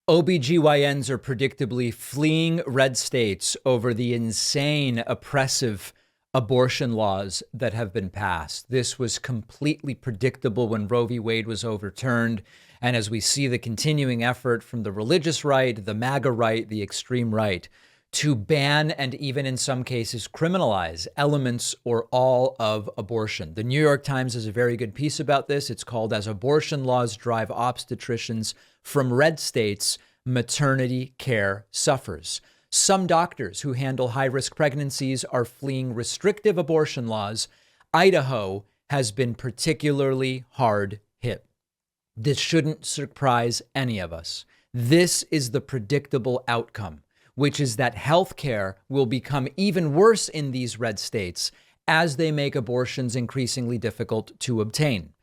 OBGYNs are predictably fleeing red states over the insane, oppressive abortion laws that have been passed. This was completely predictable when Roe v. Wade was overturned. And as we see the continuing effort from the religious right, the MAGA right, the extreme right, to ban and even in some cases criminalize elements or all of abortion. The New York Times has a very good piece about this. It's called "As Abortion Laws Drive Obstetricians from Red States, Maternity Care Suffers." Some doctors who handle high-risk pregnancies are fleeing restrictive abortion laws. Idaho has been particularly hard hit. This shouldn't surprise any of us. This is the predictable outcome, which is that healthcare will become even worse in these red states as they make abortions increasingly difficult to obtain.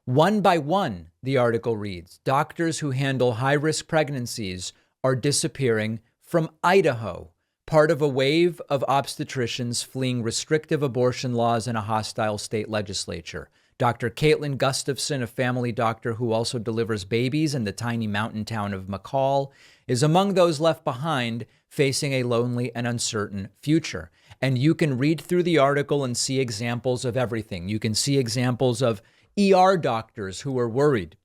One by one, the article reads, doctors who handle high-risk pregnancies are disappearing from Idaho, part of a wave of obstetricians fleeing restrictive abortion laws in a hostile state legislature. Dr. Caitlin Gustafson, a family doctor who also delivers babies in the tiny mountain town of McCall, is among those left behind, facing a lonely and uncertain future. And you can read through the article and see examples of everything. You can see examples of ER doctors who are worried.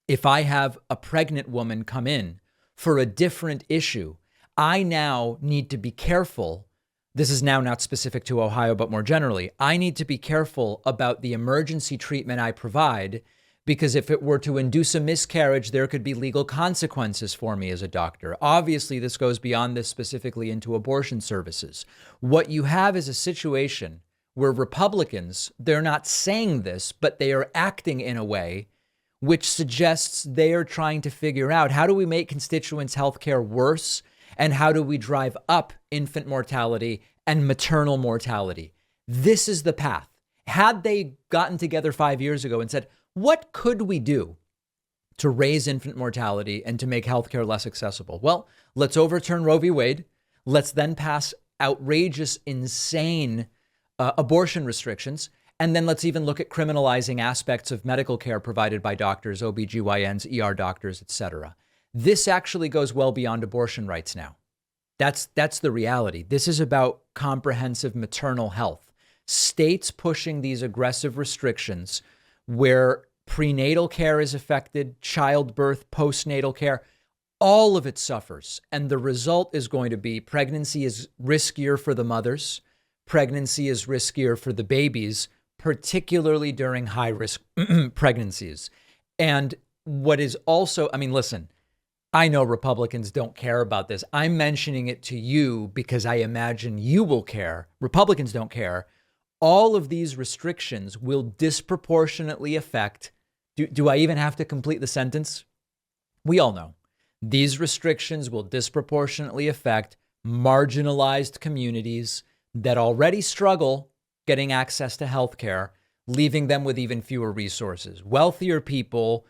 If I have a pregnant woman come in for a different issue, I now need to be careful. This is now not specific to Ohio, but more generally, I need to be careful about the emergency treatment I provide, because if it were to induce a miscarriage, there could be legal consequences for me as a doctor. Obviously, this goes beyond this specifically into abortion services. What you have is a situation where Republicans, they're not saying this, but they are acting in a way which suggests they are trying to figure out, how do we make constituents' health care worse? And how do we drive up infant mortality and maternal mortality? This is the path. Had they gotten together 5 years ago and said, what could we do to raise infant mortality and to make healthcare less accessible? Well, let's overturn Roe v. Wade. Let's then pass outrageous, insane abortion restrictions. And then let's even look at criminalizing aspects of medical care provided by doctors, OBGYNs, ER doctors, etc. This actually goes well beyond abortion rights now. That's the reality. This is about comprehensive maternal health. States pushing these aggressive restrictions where prenatal care is affected, childbirth, postnatal care, all of it suffers. And the result is going to be pregnancy is riskier for the mothers. Pregnancy is riskier for the babies, particularly during high-risk pregnancies. And what is also, listen, I know Republicans don't care about this. I'm mentioning it to you because I imagine you will care. Republicans don't care. All of these restrictions will disproportionately affect. Do I even have to complete the sentence? We all know these restrictions will disproportionately affect marginalized communities that already struggle getting access to healthcare, leaving them with even fewer resources. Wealthier people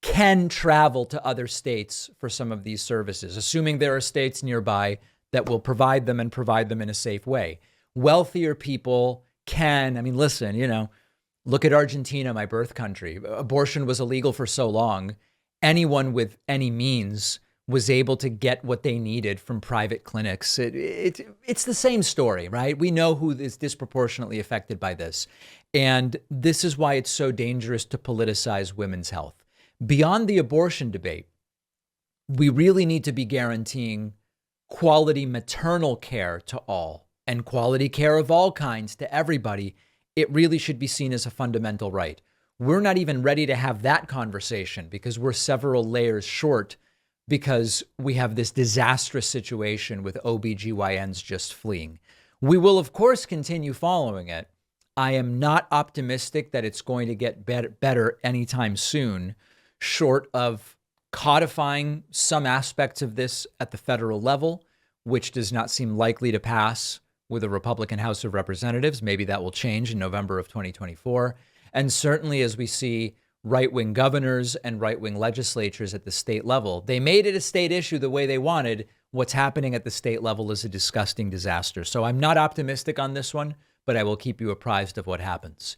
can travel to other states for some of these services, assuming there are states nearby that will provide them and provide them in a safe way. Wealthier people can, listen, look at Argentina, my birth country. Abortion was illegal for so long. Anyone with any means was able to get what they needed from private clinics. It's the same story, right? We know who is disproportionately affected by this. And this is why it's so dangerous to politicize women's health. Beyond the abortion debate, we really need to be guaranteeing quality maternal care to all and quality care of all kinds to everybody. It really should be seen as a fundamental right. We're not even ready to have that conversation because we're several layers short because we have this disastrous situation with OBGYNs just fleeing. We will, of course, continue following it. I am not optimistic that it's going to get better anytime soon, short of codifying some aspects of this at the federal level, which does not seem likely to pass with a Republican House of Representatives. Maybe that will change in November of 2024. And certainly as we see right-wing governors and right-wing legislatures at the state level, they made it a state issue the way they wanted. What's happening at the state level is a disgusting disaster. So I'm not optimistic on this one, but I will keep you apprised of what happens.